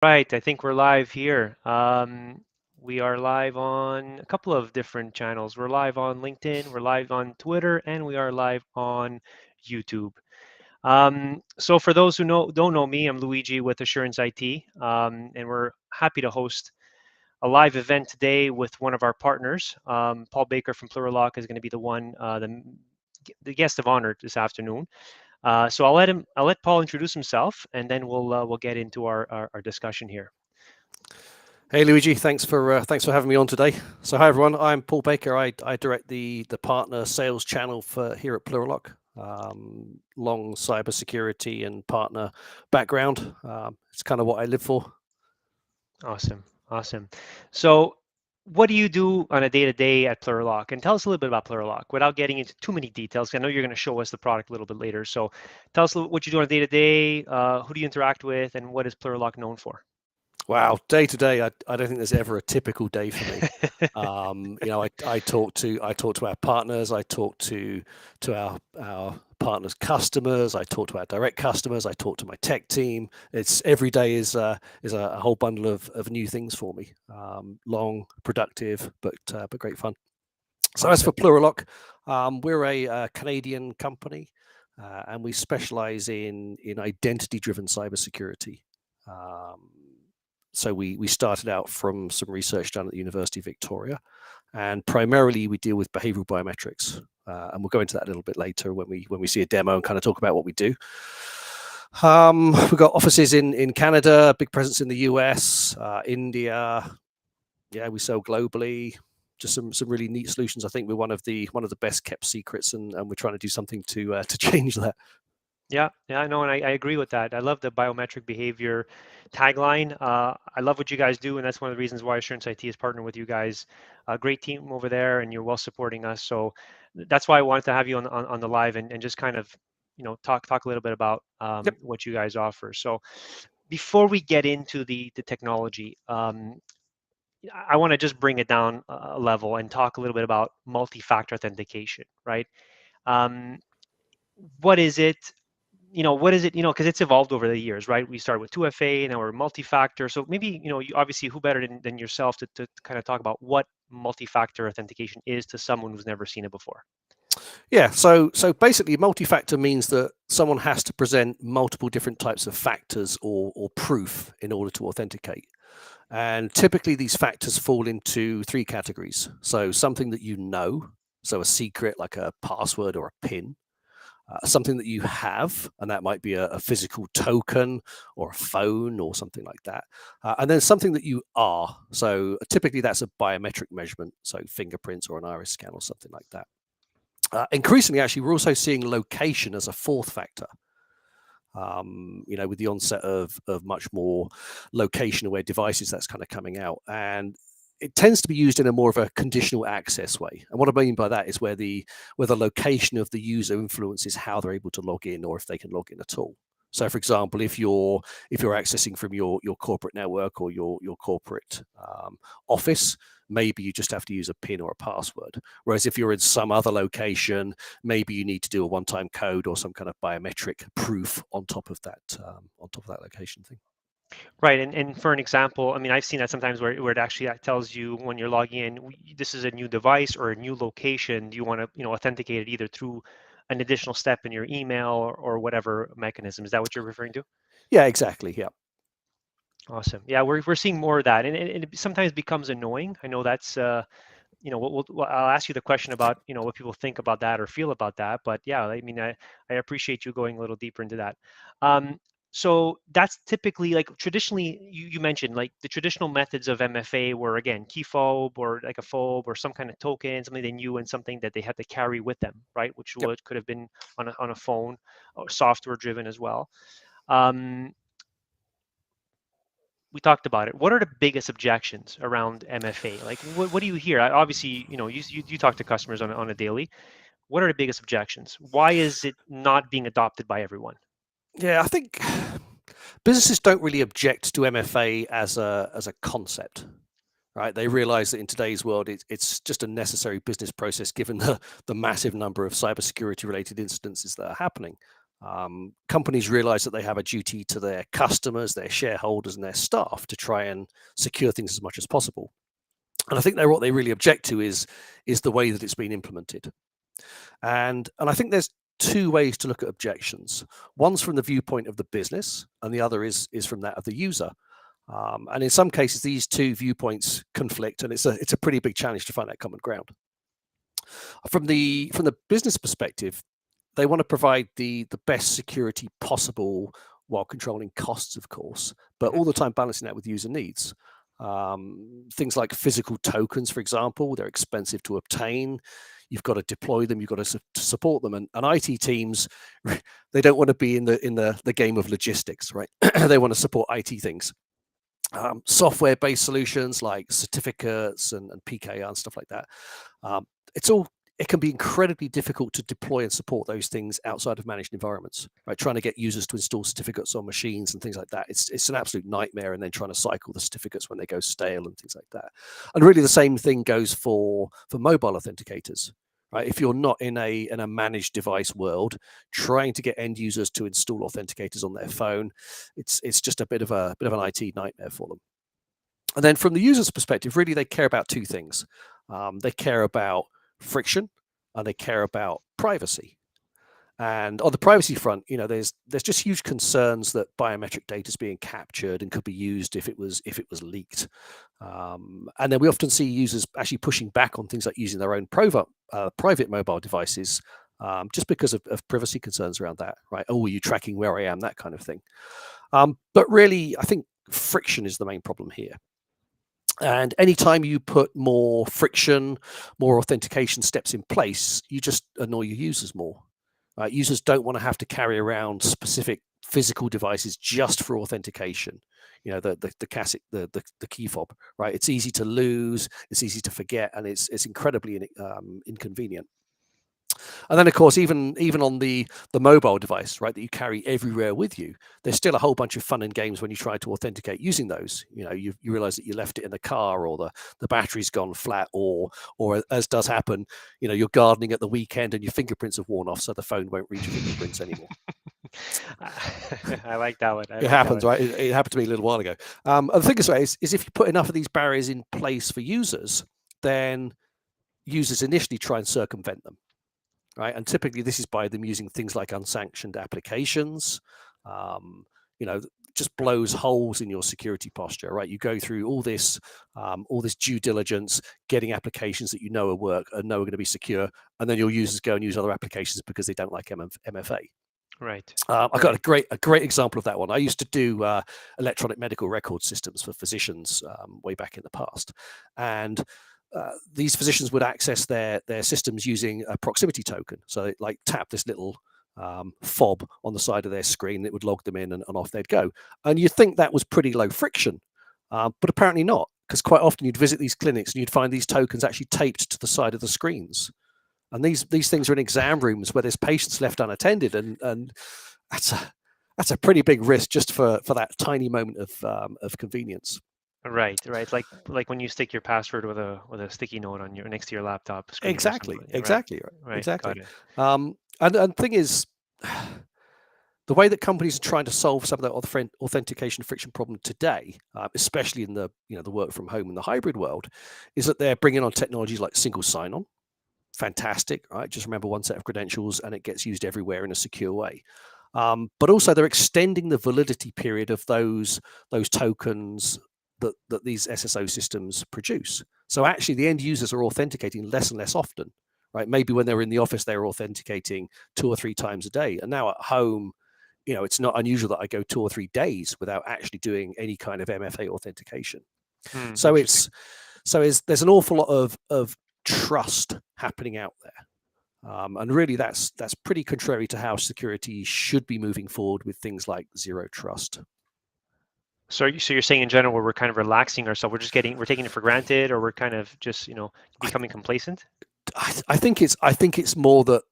Right, I think we're live here. We are live on a couple of different channels. We're live on LinkedIn, we're live on Twitter, and we are live on YouTube. So for those who don't know me, I'm Luigi with Assurance IT, and we're happy to host a live event today with one of our partners. Paul Baker from Plurilock is going to be the guest of honor this afternoon. So I'll let Paul introduce himself, and then we'll get into our discussion here. Hey Luigi, thanks for having me on today. So hi everyone, I'm Paul Baker. I direct the partner sales channel for here at Plurilock. Long cybersecurity and partner background. It's kind of what I live for. Awesome. So what do you do on a day-to-day at Plurilock? And tell us a little bit about Plurilock without getting into too many details. I know you're going to show us the product a little bit later. So tell us what you do on a day-to-day, who do you interact with, and what is Plurilock known for? Wow, day to day, I don't think there's ever a typical day for me. I talk to our partners, I talk to our partners' customers, I talk to our direct customers, I talk to my tech team. It's every day is a whole bundle of new things for me. Long, productive, but great fun. So as for Plurilock, we're a Canadian company, and we specialize in identity-driven cybersecurity. So we started out from some research done at the University of Victoria, and primarily we deal with behavioral biometrics, and we'll go into that a little bit later when we see a demo and kind of talk about what we do. We've got offices in Canada, big presence in the US, India. Yeah, we sell globally. Just some really neat solutions. I think we're one of the best kept secrets, and we're trying to do something to change that. Yeah, I know, and I agree with that. I love the biometric behavior tagline. I love what you guys do, and that's one of the reasons why Assurance IT is partnering with you guys. A great team over there, and you're well supporting us. So that's why I wanted to have you on the live and just kind of talk a little bit about Yep. what you guys offer. So before we get into the technology, I want to just bring it down a level and talk a little bit about multi-factor authentication, right? Um, what is it? What is it? Because it's evolved over the years, right? We started with 2FA, now we're multi-factor. So maybe, you obviously, who better than yourself to kind of talk about what multi-factor authentication is to someone who's never seen it before? Yeah, so basically multi-factor means that someone has to present multiple different types of factors or proof in order to authenticate. And typically these factors fall into three categories. So something that you know, so a secret like a password or a PIN, something that you have, and that might be a physical token or a phone or something like that. And then something that you are. So typically that's a biometric measurement, so fingerprints or an iris scan or something like that. Increasingly, actually, we're also seeing location as a fourth factor. With the onset of much more location-aware devices, that's kind of coming out, and it tends to be used in a more of a conditional access way. And what I mean by that is where the location of the user influences how they're able to log in, or if they can log in at all. So, for example, if you're accessing from your corporate network or your corporate office, maybe you just have to use a PIN or a password. Whereas if you're in some other location, maybe you need to do a one-time code or some kind of biometric proof on top of that location thing. Right, and for an example, I mean, I've seen that sometimes where it actually tells you when you're logging in, this is a new device or a new location. Do you want to, authenticate it either through an additional step in your email or whatever mechanism? Is that what you're referring to? Yeah, exactly. Yeah. Awesome. Yeah, we're seeing more of that, and it sometimes becomes annoying. I know that's I'll ask you the question about what people think about that or feel about that. But yeah, I mean, I appreciate you going a little deeper into that. So that's typically like traditionally you mentioned like the traditional methods of MFA were again key fob or like a fob or some kind of token, something they knew and something that they had to carry with them, right? Which Yep. could have been on a phone or software driven as well. Um, we talked about it. What are the biggest objections around MFA? Like, what do you hear? Obviously, you talk to customers on a daily. What are the biggest objections? Why is it not being adopted by everyone? Yeah, I think businesses don't really object to MFA as a concept, right? They realize that in today's world, it's just a necessary business process given the massive number of cybersecurity related incidences that are happening. Companies realize that they have a duty to their customers, their shareholders, and their staff to try and secure things as much as possible. And I think what they really object to is the way that it's been implemented. And I think there's two ways to look at objections. One's from the viewpoint of the business, and the other is from that of the user. And in some cases, these two viewpoints conflict, and it's a pretty big challenge to find that common ground. From the business perspective, they want to provide the best security possible while controlling costs, of course, but all the time balancing that with user needs. Things like physical tokens, for example, they're expensive to obtain. You've got to deploy them. You've got to support them, and IT teams, they don't want to be in the game of logistics, right? They want to support IT things. Software-based solutions like certificates and PKI and stuff like that. It can be incredibly difficult to deploy and support those things outside of managed environments, right? Trying to get users to install certificates on machines and things like that. It's an absolute nightmare, and then trying to cycle the certificates when they go stale and things like that. And really the same thing goes for mobile authenticators, right? If you're not in a managed device world, trying to get end users to install authenticators on their phone, it's just a bit of an IT nightmare for them. And then from the user's perspective, really they care about two things. They care about friction, and they care about privacy. And on the privacy front, there's just huge concerns that biometric data is being captured and could be used if it was leaked. And then we often see users actually pushing back on things like using their own private mobile devices, just because of privacy concerns around that, right? Oh, are you tracking where I am? That kind of thing. But really, I think friction is the main problem here. And anytime you put more friction, more authentication steps in place, you just annoy your users more. Users don't want to have to carry around specific physical devices just for authentication. The classic, the key fob, right? It's easy to lose, it's easy to forget, and it's incredibly inconvenient. And then, of course, even on the mobile device, right, that you carry everywhere with you, there's still a whole bunch of fun and games when you try to authenticate using those. You realize that you left it in the car, or the battery's gone flat, or as does happen, you're gardening at the weekend and your fingerprints have worn off, so the phone won't read your fingerprints anymore. I like that one. It happens, right? It happened to me a little while ago. And the thing is if you put enough of these barriers in place for users, then users initially try and circumvent them. Right, and typically this is by them using things like unsanctioned applications. Just blows holes in your security posture. Right, you go through all this due diligence, getting applications that are going to be secure, and then your users go and use other applications because they don't like MFA. Right. I've got a great example of that one. I used to do electronic medical record systems for physicians way back in the past, and these physicians would access their systems using a proximity token. So they like tap this little fob on the side of their screen. It would log them in, and off they'd go. And you'd think that was pretty low friction, but apparently not, because quite often you'd visit these clinics and you'd find these tokens actually taped to the side of the screens. And these things are in exam rooms where there's patients left unattended, and that's a pretty big risk just for that tiny moment of convenience. Right. Like when you stick your password with a sticky note on next to your laptop screen. Exactly. Right. Exactly. Got it. And thing is, the way that companies are trying to solve some of that authentication friction problem today, especially in the work from home and the hybrid world, is that they're bringing on technologies like single sign-on. Fantastic, right? Just remember one set of credentials and it gets used everywhere in a secure way. But also they're extending the validity period of those tokens that these SSO systems produce. So actually the end users are authenticating less and less often, right? Maybe when they're in the office, they're authenticating 2 or 3 times a day. And now at home, it's not unusual that I go 2 or 3 days without actually doing any kind of MFA authentication. So there's an awful lot of trust happening out there. And really that's pretty contrary to how security should be moving forward with things like zero trust. So you're saying in general, we're kind of relaxing ourselves. We're taking it for granted, or we're kind of just becoming complacent. I think it's more that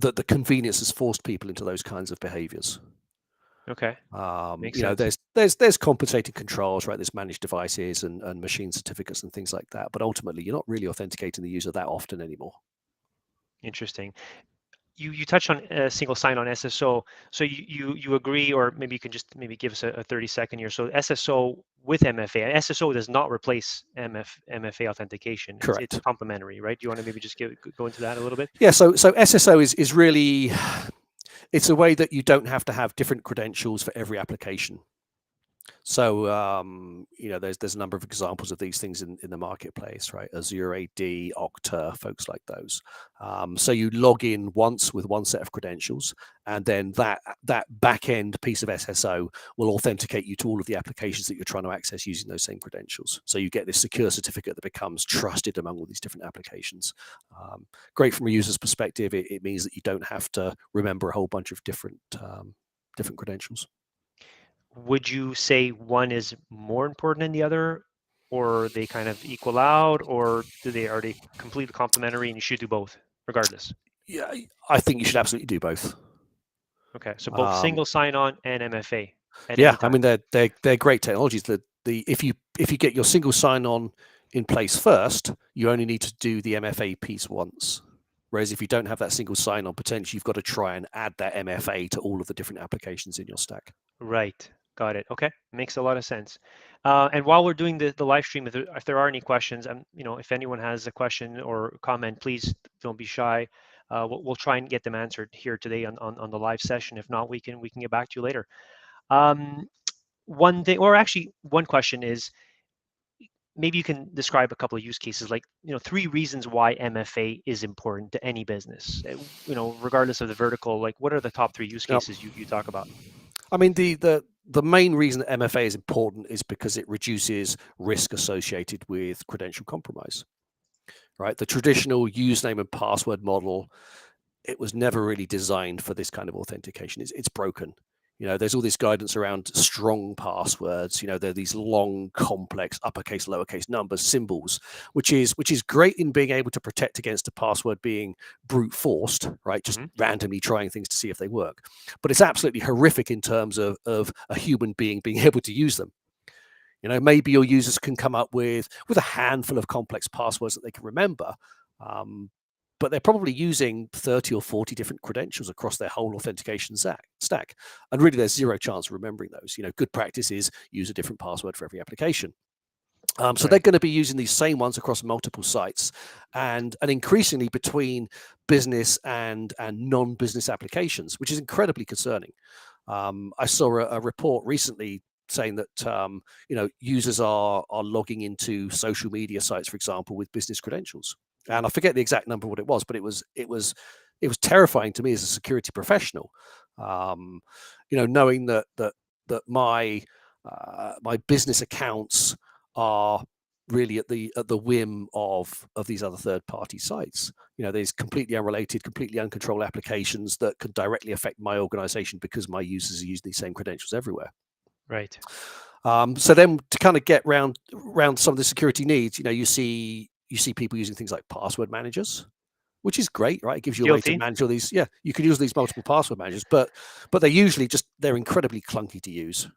the convenience has forced people into those kinds of behaviors. Okay. Makes sense. There's compensating controls, right? There's managed devices and machine certificates and things like that. But ultimately, you're not really authenticating the user that often anymore. Interesting. you touched on a single sign-on SSO. So you agree, or maybe you can just maybe give us a 30-second here. So SSO with MFA. SSO does not replace MFA authentication. It's Correct. complementary, right? Do you want to maybe just go into that a little bit? Yeah. So SSO is really, it's a way that you don't have to have different credentials for every application. So there's a number of examples of these things in the marketplace, right? Azure AD, Okta, folks like those. So you log in once with one set of credentials, and then that back end piece of SSO will authenticate you to all of the applications that you're trying to access using those same credentials. So you get this secure certificate that becomes trusted among all these different applications. Great from a user's perspective. It means that you don't have to remember a whole bunch of different credentials. Would you say one is more important than the other, or they kind of equal out, or are they completely complementary and you should do both regardless? Yeah, I think you should absolutely do both. Okay, so both single sign-on and MFA at Yeah, any time. I mean they're great technologies. If you get your single sign-on in place first, you only need to do the MFA piece once. Whereas if you don't have that single sign-on, potentially you've got to try and add that MFA to all of the different applications in your stack. Right. Got it. Okay. Makes a lot of sense. And while we're doing the live stream, if there are any questions, if anyone has a question or comment, please don't be shy. We'll try and get them answered here today on the live session. If not, we can get back to you later. One thing, or actually one question is, maybe you can describe a couple of use cases, like 3 reasons why MFA is important to any business, regardless of the vertical. Like, what are the top 3 use Yep. cases you talk about? I mean, the main reason that MFA is important is because it reduces risk associated with credential compromise. Right, the traditional username and password model, it was never really designed for this kind of authentication. It's broken. There's all this guidance around strong passwords. They're these long, complex uppercase, lowercase numbers, symbols, which is great in being able to protect against a password being brute forced, right? Just randomly trying things to see if they work. But it's absolutely horrific in terms of a human being being able to use them. Maybe your users can come up with a handful of complex passwords that they can remember, but they're probably using 30 or 40 different credentials across their whole authentication stack. And really, there's zero chance of remembering those. Good practice is use a different password for every application. So they're going to be using these same ones across multiple sites, and increasingly between business and non-business applications, which is incredibly concerning. I saw a report recently saying that users are logging into social media sites, for example, with business credentials. And I forget the exact number of what it was, but it was terrifying to me as a security professional. Knowing that my business accounts are really at the whim of these other third-party sites. There's completely unrelated, completely uncontrolled applications that could directly affect my organization because my users are using these same credentials everywhere. Right. So then to kind of get around some of the security needs, you see people using things like password managers, which is great, right? It gives you a way to manage all these. Yeah, you can use these multiple password managers, but they're usually they're incredibly clunky to use,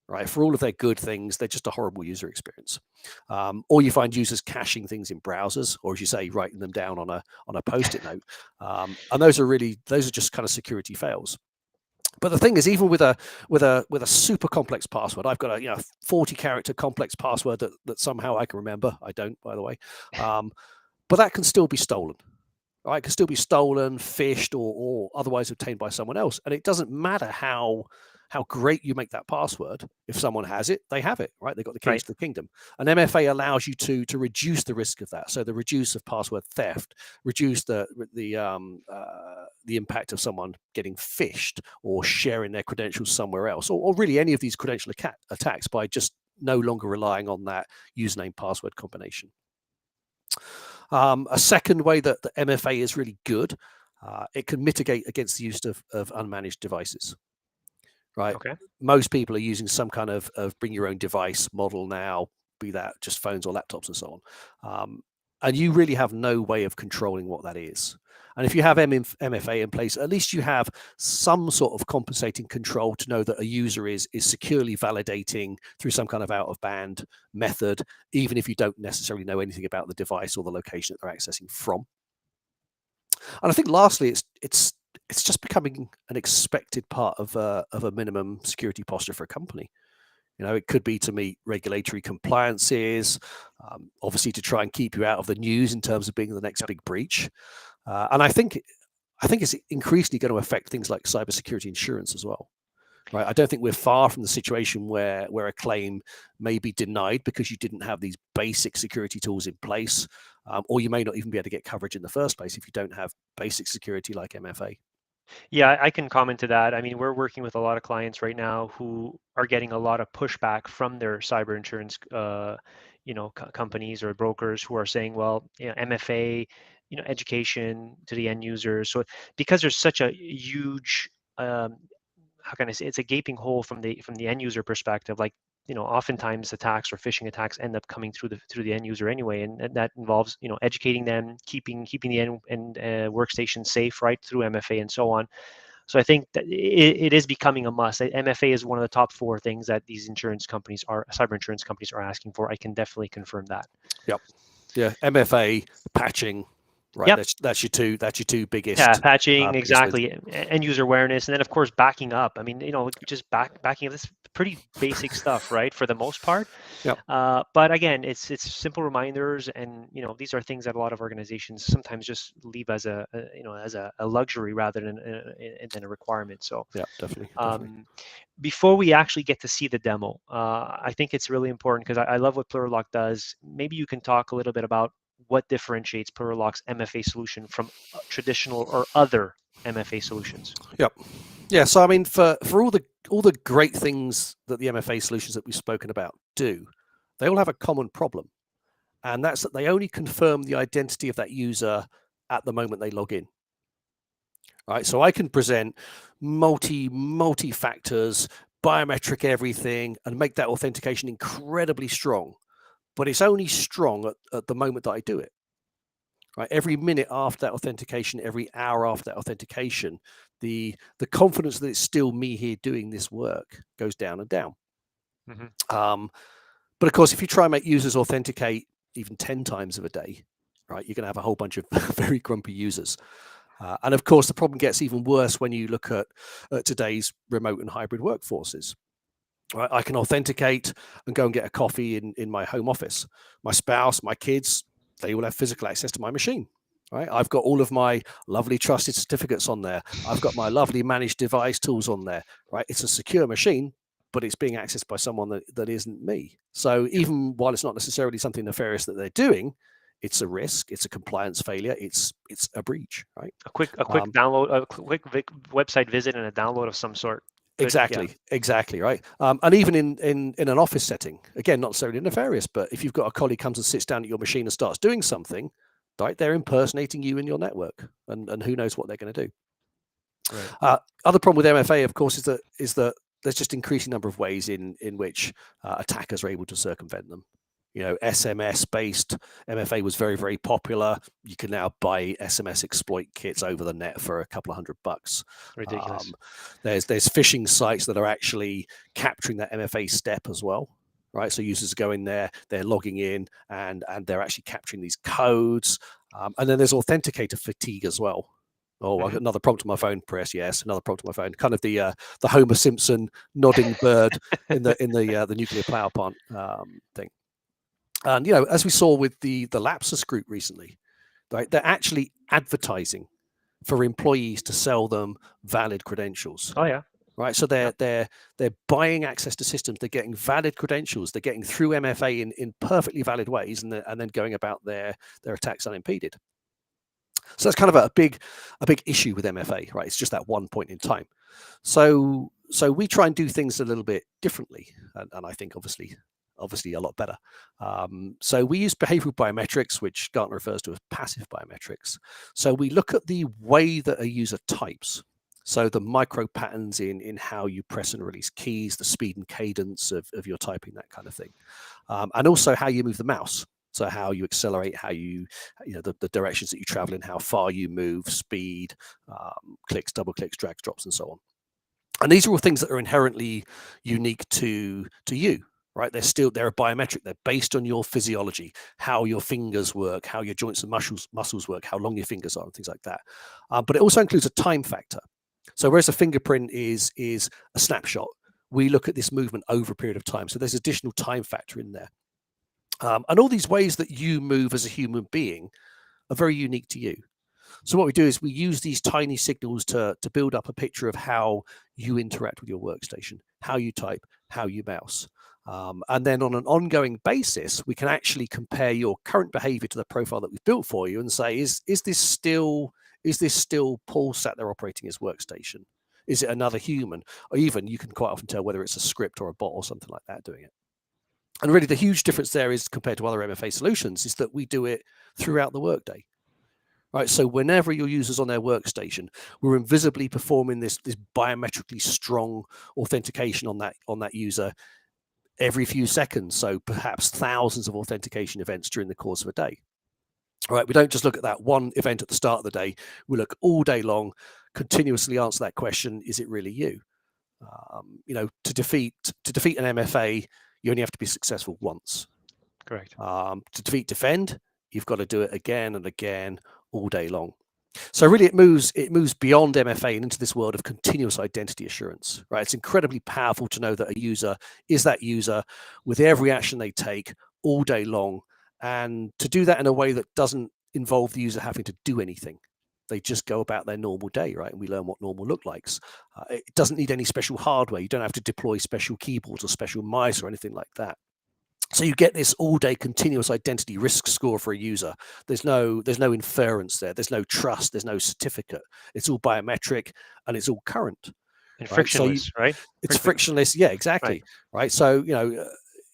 right? For all of their good things, they're just a horrible user experience. Or you find users caching things in browsers, or as you say, writing them down on a post-it note, and those are just kind of security fails. But the thing is, even with a super complex password, I've got a 40-character complex password that somehow I can remember. I don't, by the way, but that can still be stolen. Right, it can still be stolen, phished, or otherwise obtained by someone else, and it doesn't matter how great you make that password. If someone has it, they have it. Right, they've got the keys to the kingdom. And MFA allows you to reduce the risk of that. So the reduce of password theft, reduce the impact of someone getting phished or sharing their credentials somewhere else, or really any of these credential attacks by just no longer relying on that username password combination. A second way that the MFA is really good, it can mitigate against the use of unmanaged devices. Right. Okay. Most people are using some kind of bring your own device model now, be that just phones or laptops and so on. And you really have no way of controlling what that is. And if you have MFA in place, at least you have some sort of compensating control to know that a user is securely validating through some kind of out-of-band method, even if you don't necessarily know anything about the device or the location that they're accessing from. And I think lastly, it's just becoming an expected part of a minimum security posture for a company. It could be to meet regulatory compliances, obviously to try and keep you out of the news in terms of being the next Yep. big breach. And I think it's increasingly going to affect things like cybersecurity insurance as well. Right. I don't think we're far from the situation where a claim may be denied because you didn't have these basic security tools in place, or you may not even be able to get coverage in the first place if you don't have basic security like MFA. Yeah, I can comment to that. I mean, we're working with a lot of clients right now who are getting a lot of pushback from their cyber insurance, companies or brokers who are saying, well, MFA, education to the end users. So because there's such a huge, how can I say, it's a gaping hole from the end user perspective. Like, oftentimes attacks or phishing attacks end up coming through the end user anyway, and that involves educating them, keeping the end workstation safe right through MFA and so on. So I think that it is becoming a must. MFA is one of the top four things that these cyber insurance companies are asking for. I can definitely confirm that. Yep. Yeah. MFA, patching. Right. Yep. That's your two Yeah, biggest patching, biggest wins. exactly, end user awareness, and then of course backing up. I mean, just backing up. This pretty basic stuff, right, for the most part. Yep. But again, it's simple reminders, and these are things that a lot of organizations sometimes just leave as a luxury rather than a requirement. So, Yeah. Definitely. Definitely. um, before we actually get to see the demo, I think it's really important because I love what Plurilock does. Maybe you can talk a little bit about what differentiates Plurilock's MFA solution from traditional or other MFA solutions. Yep. Yeah. So I mean, for all the great things that the MFA solutions that we've spoken about do, they all have a common problem, and that's that they only confirm the identity of that user at the moment they log in. Right. So I can present multi factors, biometric everything, and make that authentication incredibly strong. But it's only strong at the moment that I do it. Right. Every minute after that authentication, every hour after that authentication, the confidence that it's still me here doing this work goes down and down. Mm-hmm. But of course, if you try and make users authenticate even 10 times of a day, right, you're going to have a whole bunch of very grumpy users. And of course, the problem gets even worse when you look at today's remote and hybrid workforces. Right? I can authenticate and go and get a coffee in my home office. My spouse, my kids, they all have physical access to my machine. Right? I've got all of my lovely trusted certificates on there. I've got my lovely managed device tools on there. Right? It's a secure machine, but it's being accessed by someone that isn't me. So even while it's not necessarily something nefarious that they're doing, it's a risk, it's a compliance failure, it's a breach, right? A quick download, a quick website visit, and a download of some sort. Good. Yeah. Exactly, right. And even in an office setting, again, not necessarily nefarious, but if you've got a colleague comes and sits down at your machine and starts doing something, right, they're impersonating you in your network, and who knows what they're going to do. Right. Other problem with MFA, of course, is that there's just increasing number of ways in which attackers are able to circumvent them. SMS-based MFA was very, very popular. You can now buy SMS exploit kits over the net for a couple of $100. Ridiculous. There's phishing sites that are actually capturing that MFA step as well, right? So users go in there, they're logging in, and they're actually capturing these codes. And then there's authenticator fatigue as well. Oh, Mm-hmm. another prompt on my phone. Press yes. Another prompt on my phone. Kind of the Homer Simpson nodding bird in the nuclear power plant thing. And as we saw with the Lapsus group recently, right, they're actually advertising for employees to sell them valid credentials. Oh yeah. Right, so they're buying access to systems. They're getting valid credentials. They're getting through MFA in perfectly valid ways, and then going about their attacks unimpeded. So that's kind of a big issue with MFA, right? It's just that one point in time. So we try and do things a little bit differently, and I think obviously a lot better. So we use behavioral biometrics, which Gartner refers to as passive biometrics. So we look at the way that a user types. So the micro patterns in how you press and release keys, the speed and cadence of your typing, that kind of thing. And also how you move the mouse. So how you accelerate, how the directions that you travel in, how far you move, speed, clicks, double clicks, drags, drops, and so on. And these are all things that are inherently unique to you, right? They're a biometric. They're based on your physiology, how your fingers work, how your joints and muscles work, how long your fingers are, and things like that. But it also includes a time factor. So whereas a fingerprint is a snapshot, we look at this movement over a period of time. So there's additional time factor in there. And all these ways that you move as a human being are very unique to you. So what we do is we use these tiny signals to build up a picture of how you interact with your workstation, how you type, how you mouse. And then on an ongoing basis, we can actually compare your current behavior to the profile that we've built for you and say, is this still Paul sat there operating his workstation? Is it another human? Or even you can quite often tell whether it's a script or a bot or something like that doing it. And really the huge difference there is compared to other MFA solutions is that we do it throughout the workday. Right, so whenever your user's on their workstation, we're invisibly performing this biometrically strong authentication on that user every few seconds. So perhaps thousands of authentication events during the course of a day. All right, we don't just look at that one event at the start of the day. We look all day long, continuously answer that question: is it really you? To defeat an MFA, you only have to be successful once. Correct. To defend, you've got to do it again and again all day long. So really it moves beyond MFA and into this world of continuous identity assurance, right? It's incredibly powerful to know that a user is that user with every action they take all day long, and to do that in a way that doesn't involve the user having to do anything. They just go about their normal day, right? And we learn what normal looks like. It doesn't need any special hardware. You don't have to deploy special keyboards or special mice or anything like that. So you get this all-day continuous identity risk score for a user. There's no inference there. There's no trust. There's no certificate. It's all biometric and it's all current. And frictionless, so right? It's frictionless. Yeah, exactly. Right. So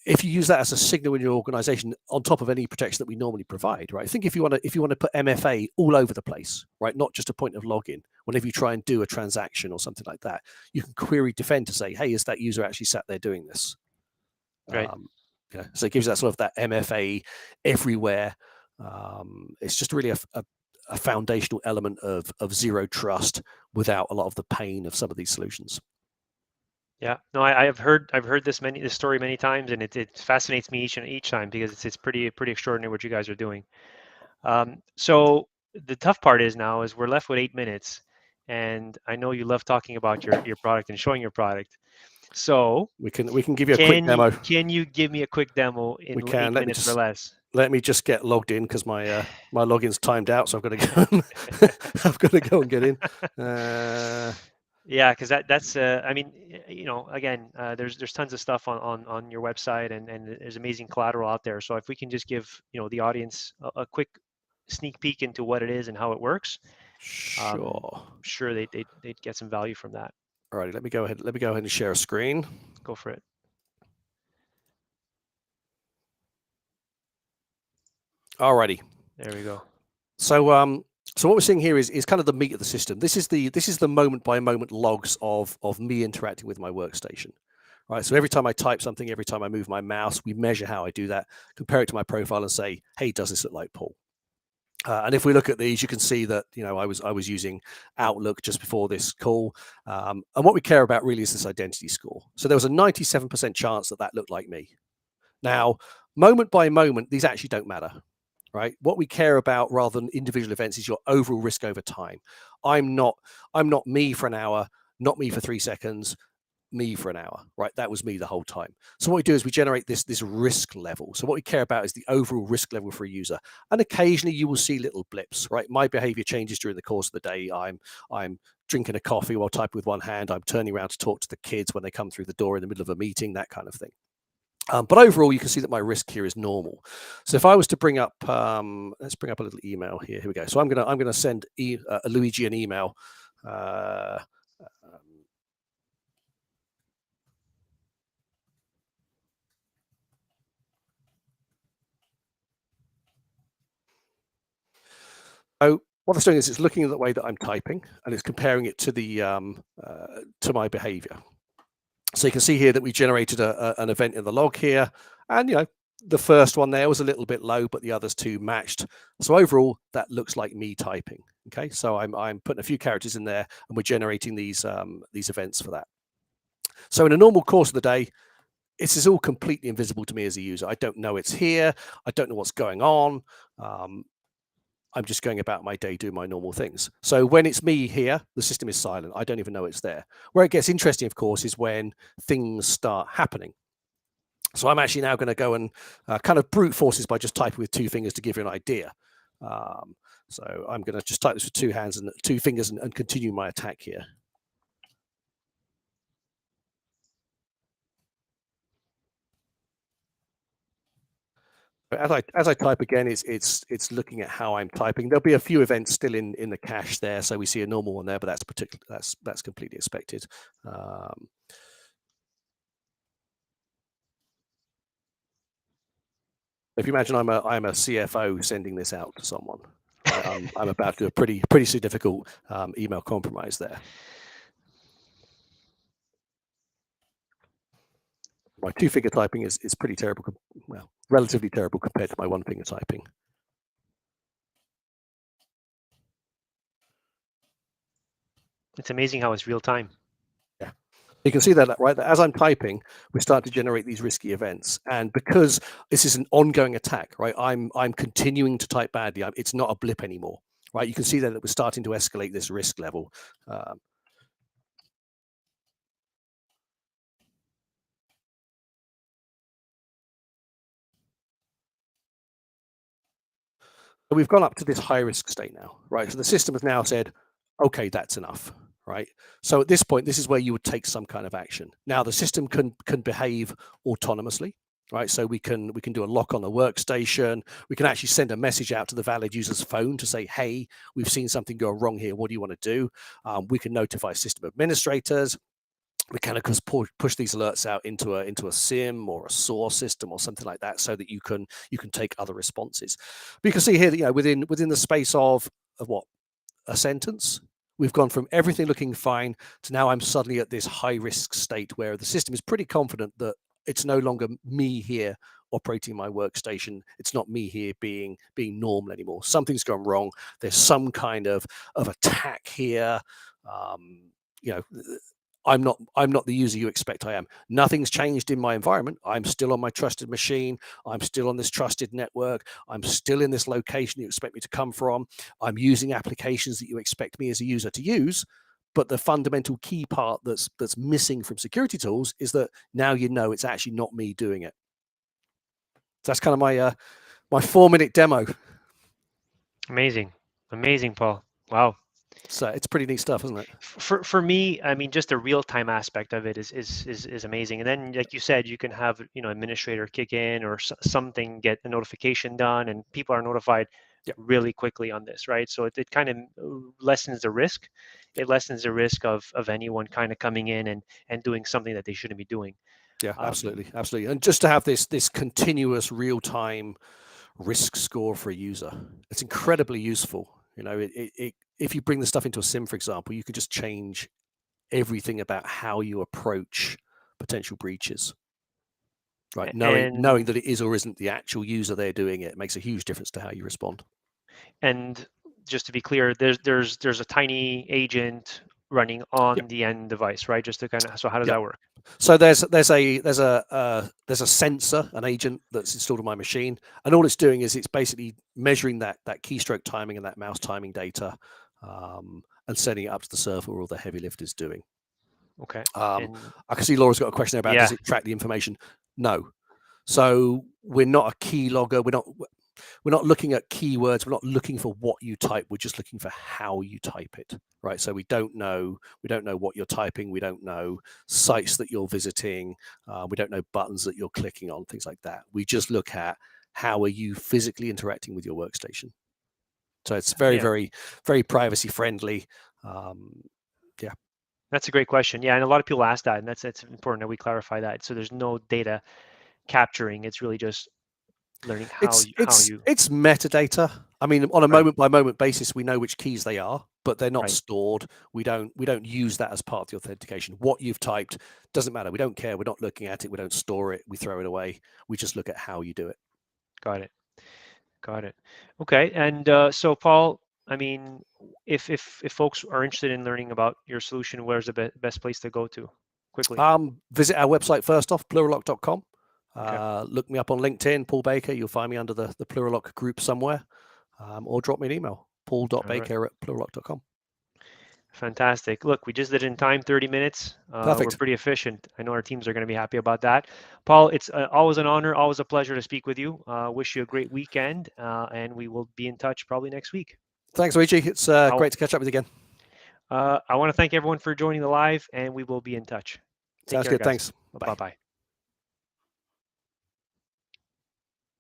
if you use that as a signal in your organization on top of any protection that we normally provide, right? I think if you want to put MFA all over the place, right, not just a point of login. Whenever you try and do a transaction or something like that, you can query defend to say, hey, is that user actually sat there doing this? Right. So it gives you that sort of that MFA everywhere. It's just really a foundational element of zero trust without a lot of the pain of some of these solutions. Yeah, no, I've heard this story many times, and it fascinates me each time because it's pretty extraordinary what you guys are doing. So the tough part is we're left with 8 minutes, and I know you love talking about your product and showing your product. So we can give you a quick demo. Can you give me a quick demo in 8 minutes or less? Let me just get logged in because my login's timed out, so I've got to go. I've got to go and get in. Yeah, because that's I mean, again, there's tons of stuff on your website, and there's amazing collateral out there. So if we can just give the audience a quick sneak peek into what it is and how it works, sure they'd get some value from that. All right, let me go ahead and share a screen. Go for it. Alrighty. There we go. So what we're seeing here is kind of the meat of the system. This is the moment by moment logs of me interacting with my workstation. Right. So every time I type something, every time I move my mouse, we measure how I do that, compare it to my profile, and say, hey, does this look like Paul? And if we look at these, you can see that I was using Outlook just before this call, and what we care about really is this identity score. So there was a 97% chance that looked like me. Now, moment by moment, these actually don't matter. Right. What we care about rather than individual events is your overall risk over time. I'm not me for an hour, not me for 3 seconds, me for an hour. Right. That was me the whole time. So what we do is we generate this risk level. So what we care about is the overall risk level for a user. And occasionally you will see little blips. Right. My behavior changes during the course of the day. I'm drinking a coffee while typing with one hand. I'm turning around to talk to the kids when they come through the door in the middle of a meeting, that kind of thing. But overall, you can see that my risk here is normal. So if I was to bring up, let's bring up a little email here. Here we go. So I'm gonna send Luigi an email. So what it's doing is it's looking at the way that I'm typing and it's comparing it to the to my behavior. So you can see here that we generated an event in the log here, and the first one there was a little bit low, but the others two matched. So overall, that looks like me typing. Okay, so I'm putting a few characters in there, and we're generating these events for that. So in a normal course of the day, this is all completely invisible to me as a user. I don't know it's here. I don't know what's going on. I'm just going about my day doing my normal things. So when it's me here, the system is silent. I don't even know it's there. Where it gets interesting, of course, is when things start happening. So I'm actually now going to go and kind of brute forces by just typing with two fingers to give you an idea. So I'm going to just type this with two hands and two fingers and continue my attack here. As I type again, it's looking at how I'm typing. There'll be a few events still in the cache there, so we see a normal one there, but that's completely expected. If you imagine I'm a CFO sending this out to someone, right? I'm about to do a pretty significant email compromise there. My two-finger typing is pretty terrible, well, relatively terrible compared to my one-finger typing. It's amazing how it's real time. Yeah. You can see that, right? That as I'm typing, we start to generate these risky events. And because this is an ongoing attack, right? I'm continuing to type badly. It's not a blip anymore, right? You can see that we're starting to escalate this risk level. So we've gone up to this high risk state now, right? So the system has now said, okay, that's enough, right? So at this point, this is where you would take some kind of action. Now the system can behave autonomously, right? So we can do a lock on the workstation. We can actually send a message out to the valid user's phone to say, hey, we've seen something go wrong here. What do you want to do? We can notify system administrators. We can of course push these alerts out into a SIM or a source system or something like that, so that you can take other responses. But you can see here that within the space of what, a sentence, we've gone from everything looking fine to now I'm suddenly at this high risk state where the system is pretty confident that it's no longer me here operating my workstation. It's not me here being normal anymore. Something's gone wrong. There's some kind of attack here. I'm not the user you expect I am. Nothing's changed in my environment. I'm still on my trusted machine. I'm still on this trusted network. I'm still in this location you expect me to come from. I'm using applications that you expect me as a user to use. But the fundamental key part that's missing from security tools is that now it's actually not me doing it. So that's kind of my 4-minute demo. Amazing, Paul. Wow. So it's pretty neat stuff, isn't it? For me, I mean, just the real time aspect of it is amazing. And then, like you said, you can have administrator kick in or something, get a notification done, and people are notified really quickly on this, right? So it kind of lessens the risk. It lessens the risk of anyone kind of coming in and doing something that they shouldn't be doing. Yeah, absolutely. And just to have this continuous real time risk score for a user, it's incredibly useful. If you bring the stuff into a SIM, for example, you could just change everything about how you approach potential breaches. Right, knowing that it is or isn't the actual user there doing it makes a huge difference to how you respond. And just to be clear, there's a tiny agent running on the end device, right? Just to kind of, so how does that work? So there's a sensor, an agent that's installed on my machine, and all it's doing is it's basically measuring that keystroke timing and that mouse timing data, and sending it up to the server where all the heavy lift is doing. Okay. I can see Laura's got a question about does it track the information? No. So we're not a key logger. We're not looking at keywords. We're not looking for what you type. We're just looking for how you type it, right? So we don't know what you're typing. We don't know sites that you're visiting. We don't know buttons that you're clicking on, things like that. We just look at how are you physically interacting with your workstation. So it's very, very, very privacy friendly. Yeah. That's a great question. Yeah, and a lot of people ask that, and that's important that we clarify that. So there's no data capturing. It's really just learning how you. It's metadata. I mean, on a moment by moment basis, we know which keys they are, but they're not stored. We don't use that as part of the authentication. What you've typed doesn't matter. We don't care. We're not looking at it. We don't store it. We throw it away. We just look at how you do it. Got it. Okay. And so, Paul, I mean, if folks are interested in learning about your solution, where's the best place to go to? quickly? Visit our website first off, plurilock.com. Okay. Look me up on LinkedIn, Paul Baker. You'll find me under the Plurilock group somewhere, or drop me an email, All right. paul.baker@plurilock.com. Fantastic. Look, we just did it in time, 30 minutes. We're Perfect. pretty efficient. I know our teams are going to be happy about that. Paul, it's always an honor, always a pleasure to speak with you. Wish you a great weekend, and we will be in touch probably next week. Thanks, Luigi. It's I'll- great to catch up with you again. I want to thank everyone for joining the live, and we will be in touch. Take Sounds care, good. guys. Thanks. Bye-bye.